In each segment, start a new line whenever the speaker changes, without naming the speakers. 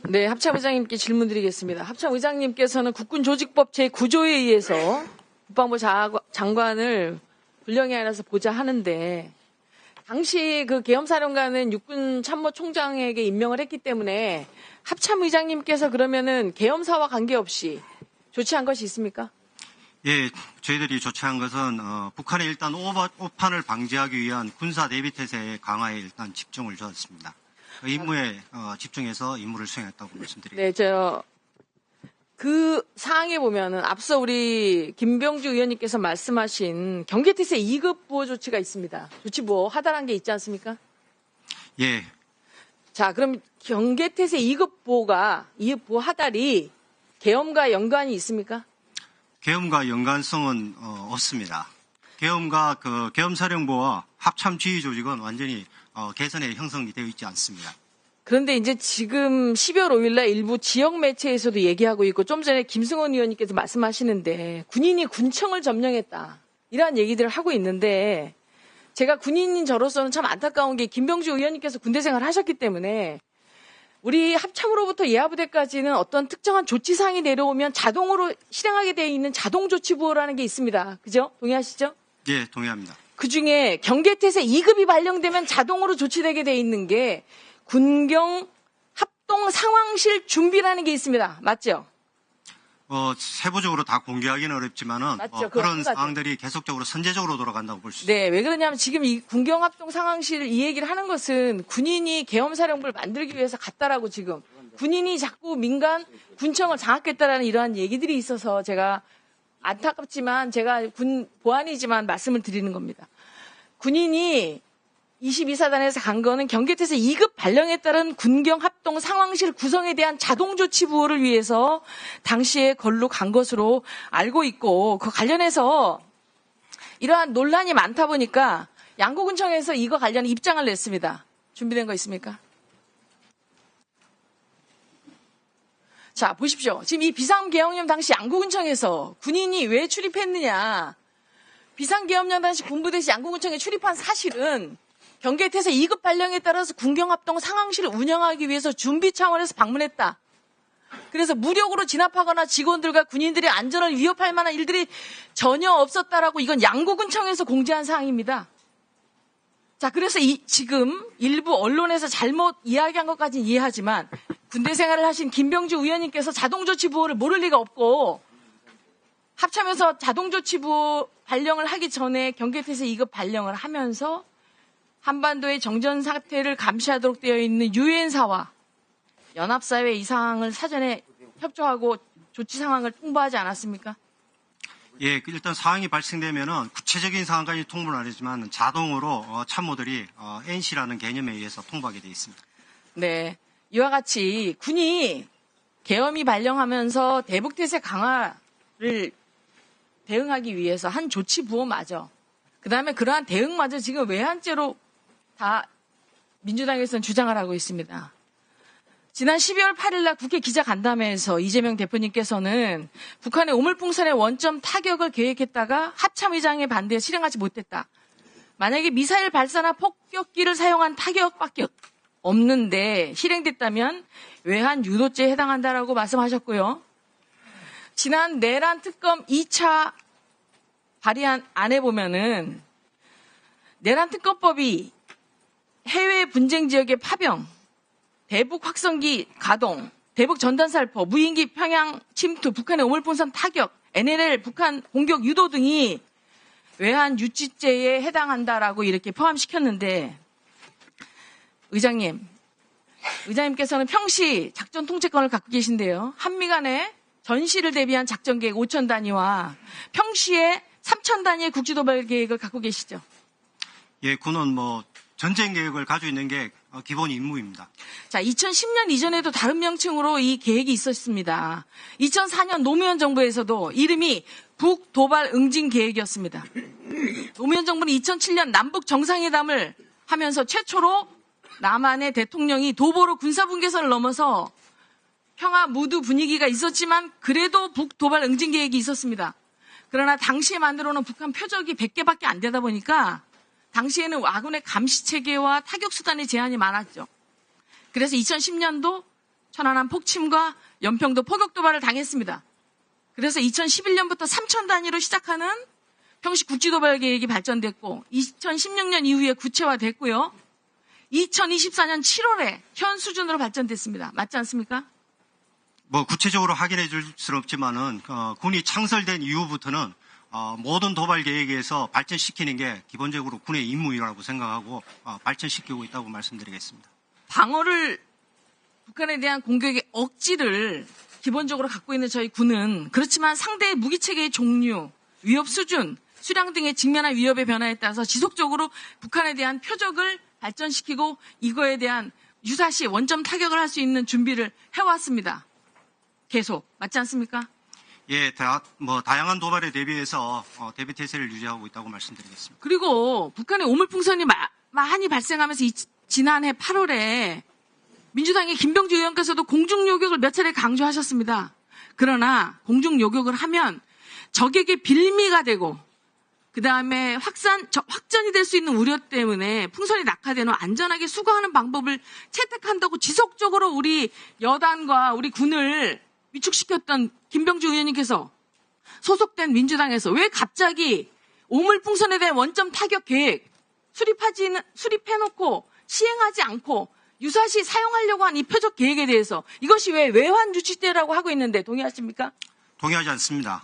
네, 합참 의장님께 질문 드리겠습니다. 합참 의장님께서는 국군조직법 제9조에 의해서 국방부 장관을 불령에 안에서 보자 하는데 당시 그 계엄사령관은 육군참모총장에게 임명을 했기 때문에 합참 의장님께서 그러면은 계엄사와 관계없이 조치한 것이 있습니까?
예, 저희들이 조치한 것은 북한의 일단 오판을 방지하기 위한 군사 대비태세 강화에 일단 집중을 주었습니다. 그 임무에 집중해서 임무를 수행했다고 말씀드립니다.
네, 그 사항에 보면은 앞서 우리 김병주 의원님께서 말씀하신 경계태세 2급 보호 조치가 있습니다. 조치 뭐 하달한 게 있지 않습니까?
예.
자, 그럼 경계태세 2급 보호 하달이 계엄과 연관이 있습니까?
계엄과 연관성은 없습니다. 계엄과 계엄사령부와 합참지휘 조직은 완전히 개선에 형성이 되어 있지 않습니다.
그런데 이제 지금 12월 5일날 일부 지역 매체에서도 얘기하고 있고 좀 전에 김승원 의원님께서 말씀하시는데 군인이 군청을 점령했다. 이러한 얘기들을 하고 있는데 제가 군인인 저로서는 참 안타까운 게 김병주 의원님께서 군대 생활을 하셨기 때문에 우리 합참으로부터 예하부대까지는 어떤 특정한 조치사항이 내려오면 자동으로 실행하게 되어 있는 자동조치부호라는 게 있습니다. 그죠? 동의하시죠?
예, 동의합니다.
그중에 경계태세 2급이 발령되면 자동으로 조치되게 되어 있는 게 군경 합동 상황실 준비라는 게 있습니다. 맞죠?
세부적으로 다 공개하기는 어렵지만은 그런 상황들이 계속적으로 선제적으로 돌아간다고 볼 수 있습니다.
네, 왜 그러냐면 지금 이 군경 합동 상황실 이 얘기를 하는 것은 군인이 계엄사령부를 만들기 위해서 갔다라고 지금 군인이 자꾸 민간 군청을 장악했다라는 이러한 얘기들이 있어서 제가 안타깝지만 제가 군 보안이지만 말씀을 드리는 겁니다. 군인이 22사단에서 간 거는 경계태세 2급 발령에 따른 군경 합동 상황실 구성에 대한 자동조치 부호를 위해서 당시에 걸로 간 것으로 알고 있고 그 관련해서 이러한 논란이 많다 보니까 양구군청에서 이거 관련 입장을 냈습니다. 준비된 거 있습니까? 자, 보십시오. 지금 이 비상계엄령 당시 양구군청에서 군인이 왜 출입했느냐. 비상계엄령 당시 군부대시 양구군청에 출입한 사실은 경계태세 2급 발령에 따라서 군경합동 상황실을 운영하기 위해서 준비 차원에서 방문했다. 그래서 무력으로 진압하거나 직원들과 군인들의 안전을 위협할 만한 일들이 전혀 없었다라고 이건 양구군청에서 공지한 사항입니다. 자, 그래서 지금 일부 언론에서 잘못 이야기한 것까지는 이해하지만 군대 생활을 하신 김병주 의원님께서 자동조치부호를 모를 리가 없고 합참에서 자동조치부호 발령을 하기 전에 경계태세 2급 발령을 하면서 한반도의 정전 사태를 감시하도록 되어 있는 유엔사와 연합사회 이 사항을 사전에 협조하고 조치 상황을 통보하지 않았습니까?
예, 일단 사항이 발생되면은 구체적인 사항까지 통보는 안 하지만 자동으로 참모들이 NC라는 개념에 의해서 통보하게 되어 있습니다. 네,
이와 같이 군이 계엄이 발령하면서 대북태세 강화를 대응하기 위해서 한 조치 부호마저 그다음에 그러한 대응마저 지금 외환죄로 다 민주당에서는 주장을 하고 있습니다. 지난 12월 8일 날 국회 기자간담회에서 이재명 대표님께서는 북한의 오물풍선의 원점 타격을 계획했다가 합참의장의 반대에 실행하지 못했다. 만약에 미사일 발사나 폭격기를 사용한 타격밖에 없는데 실행됐다면 외환 유도죄에 해당한다라고 말씀하셨고요. 지난 내란 특검 2차 발의안 안에 보면은 내란 특검법이 해외 분쟁 지역의 파병, 대북 확성기 가동, 대북 전단살포, 무인기 평양 침투, 북한의 오물풍선 타격, NLL 북한 공격 유도 등이 외환 유치죄에 해당한다라고 이렇게 포함시켰는데 의장님께서는 평시 작전 통제권을 갖고 계신데요. 한미 간의 전시를 대비한 작전 계획 5천 단위와 평시에 3천 단위의 국지도발 계획을 갖고 계시죠?
예, 군은 전쟁 계획을 가지고 있는 게 기본 임무입니다.
자, 2010년 이전에도 다른 명칭으로 이 계획이 있었습니다. 2004년 노무현 정부에서도 이름이 북도발 응징 계획이었습니다. 노무현 정부는 2007년 남북 정상회담을 하면서 최초로 남한의 대통령이 도보로 군사분계선을 넘어서 평화 무드 분위기가 있었지만 그래도 북도발 응징 계획이 있었습니다. 그러나 당시에 만들어 놓은 북한 표적이 100개밖에 안 되다 보니까 당시에는 아군의 감시체계와 타격수단의 제한이 많았죠. 그래서 2010년도 천안함 폭침과 연평도 포격 도발을 당했습니다. 그래서 2011년부터 3천 단위로 시작하는 평시 국지도발 계획이 발전됐고 2016년 이후에 구체화됐고요. 2024년 7월에 현 수준으로 발전됐습니다. 맞지 않습니까?
뭐 구체적으로 확인해 줄 수는 없지만은 군이 창설된 이후부터는 모든 도발 계획에서 발전시키는 게 기본적으로 군의 임무라고 생각하고 발전시키고 있다고 말씀드리겠습니다.
방어를 북한에 대한 공격의 억지를 기본적으로 갖고 있는 저희 군은 그렇지만 상대의 무기체계의 종류, 위협 수준, 수량 등의 직면한 위협의 변화에 따라서 지속적으로 북한에 대한 표적을 발전시키고 이거에 대한 유사시 원점 타격을 할 수 있는 준비를 해왔습니다. 계속. 맞지 않습니까?
예, 다양한 도발에 대비해서 대비 태세를 유지하고 있다고 말씀드리겠습니다.
그리고 북한의 오물풍선이 많이 발생하면서 지난해 8월에 민주당의 김병주 의원께서도 공중요격을 몇 차례 강조하셨습니다. 그러나 공중요격을 하면 적에게 빌미가 되고 그 다음에 확전이 될 수 있는 우려 때문에 풍선이 낙하된 후 안전하게 수거하는 방법을 채택한다고 지속적으로 우리 여당과 우리 군을 위축시켰던 김병주 의원님께서 소속된 민주당에서 왜 갑자기 오물풍선에 대한 원점 타격 계획 수립해놓고 시행하지 않고 유사시 사용하려고 한 이 표적 계획에 대해서 이것이 왜 외환 유치대라고 하고 있는데 동의하십니까?
동의하지 않습니다.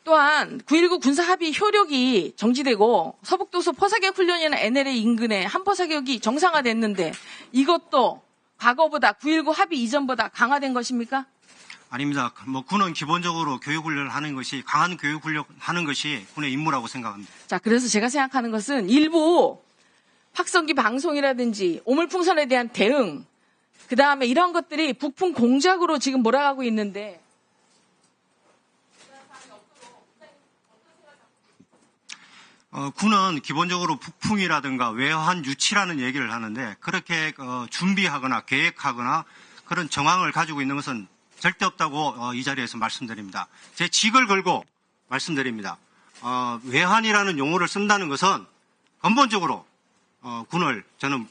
또한 9.19 군사합의 효력이 정지되고 서북도서 포사격 훈련이나 NLA 인근에 한포사격이 정상화됐는데 이것도 과거보다 9.19 합의 이전보다 강화된 것입니까?
아닙니다. 뭐 군은 기본적으로 교육훈련을 하는 것이 강한 교육훈련 하는 것이 군의 임무라고 생각합니다.
자, 그래서 제가 생각하는 것은 일부 확성기 방송이라든지 오물풍선에 대한 대응, 그 다음에 이런 것들이 북풍 공작으로 지금 몰아가고 있는데
군은 기본적으로 북풍이라든가 외환 유치라는 얘기를 하는데 그렇게 준비하거나 계획하거나 그런 정황을 가지고 있는 것은 절대 없다고 이 자리에서 말씀드립니다. 제 직을 걸고 말씀드립니다. 외환이라는 용어를 쓴다는 것은 근본적으로 군을 저는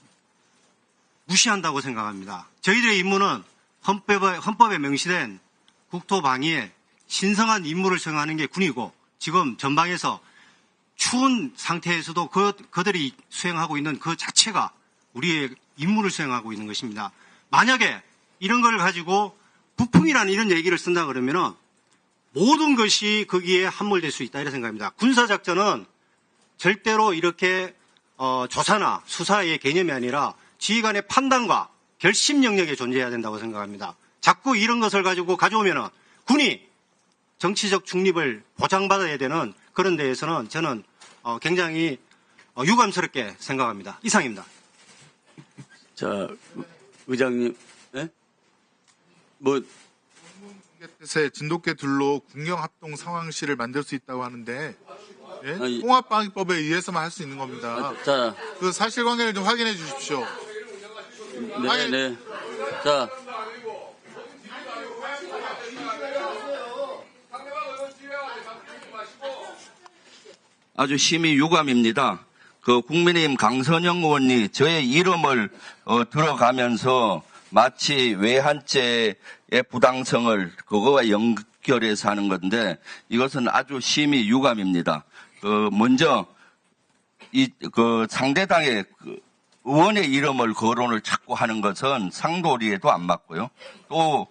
무시한다고 생각합니다. 저희들의 임무는 헌법에 명시된 국토방위에 신성한 임무를 수행하는 게 군이고 지금 전방에서 추운 상태에서도 그들이 수행하고 있는 그 자체가 우리의 임무를 수행하고 있는 것입니다. 만약에 이런 걸 가지고 북풍이라는 이런 얘기를 쓴다 그러면은 모든 것이 거기에 함몰될 수 있다 이런 생각입니다. 군사작전은 절대로 이렇게 조사나 수사의 개념이 아니라 지휘관의 판단과 결심 영역에 존재해야 된다고 생각합니다. 자꾸 이런 것을 가지고 가져오면은 군이 정치적 중립을 보장받아야 되는 그런 데에서는 저는 굉장히 유감스럽게 생각합니다. 이상입니다.
자, 의장님, 네?
뜻에 진돗개 둘로 군경합동 상황실을 만들 수 있다고 하는데 예?
아니,
통합방위법에 의해서만 할 수 있는 겁니다.
자,
그 사실관계를 좀 확인해 주십시오.
네. 자, 아주 심히 유감입니다. 그 국민의힘 강선영 의원이 저의 이름을 들어가면서 마치 외환죄의 부당성을 그거와 연결해서 하는 건데 이것은 아주 심히 유감입니다. 먼저 그 상대당의 의원의 이름을 거론을 자꾸 하는 것은 상도리에도 안 맞고요. 또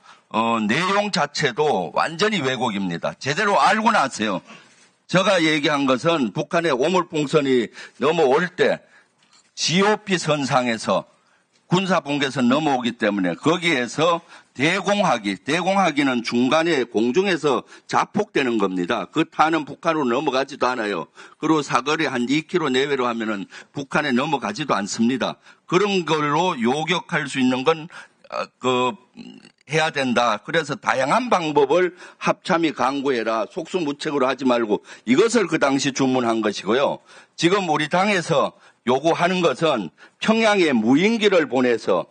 내용 자체도 완전히 왜곡입니다. 제대로 알고 나세요. 제가 얘기한 것은 북한의 오물풍선이 넘어올 때 GOP 선상에서 군사분계선 넘어오기 때문에 거기에서 대공하기는 중간에 공중에서 자폭되는 겁니다. 그 타는 북한으로 넘어가지도 않아요. 그리고 사거리 한 2km 내외로 하면은 북한에 넘어가지도 않습니다. 그런 걸로 요격할 수 있는 건 해야 된다. 그래서 다양한 방법을 합참이 강구해라. 속수무책으로 하지 말고 이것을 그 당시 주문한 것이고요. 지금 우리 당에서 요구하는 것은 평양에 무인기를 보내서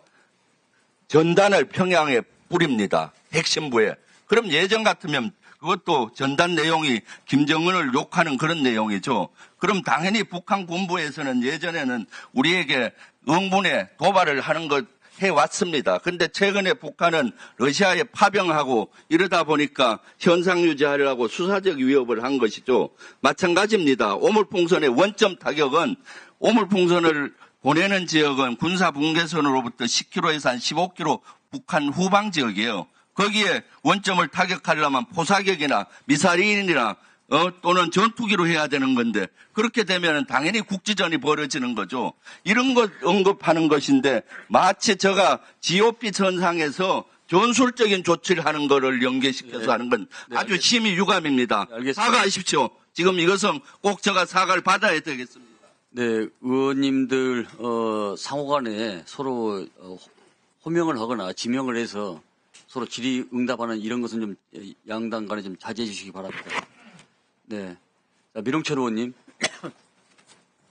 전단을 평양에 뿌립니다. 핵심부에. 그럼 예전 같으면 그것도 전단 내용이 김정은을 욕하는 그런 내용이죠. 그럼 당연히 북한 군부에서는 예전에는 우리에게 응분에 도발을 하는 것 해왔습니다. 근데 최근에 북한은 러시아에 파병하고 이러다 보니까 현상 유지하려고 수사적 위협을 한 것이죠. 마찬가지입니다. 오물풍선의 원점 타격은 오물풍선을 보내는 지역은 군사 분계선으로부터 10km에서 한 15km 북한 후방 지역이에요. 거기에 원점을 타격하려면 포사격이나 미사일이나 또는 전투기로 해야 되는 건데 그렇게 되면 당연히 국지전이 벌어지는 거죠. 이런 것 언급하는 것인데 마치 제가 GOP 선상에서 전술적인 조치를 하는 것을 연계시켜서 하는 건 아주 심히 유감입니다.
알겠습니다.
사과하십시오. 지금 이것은 꼭 제가 사과를 받아야 되겠습니다.
네, 의원님들 상호간에 서로 호명을 하거나 지명을 해서 서로 질의응답하는 이런 것은 좀 양당 간에 좀 자제해 주시기 바랍니다. 네, 자, 민홍철 의원님.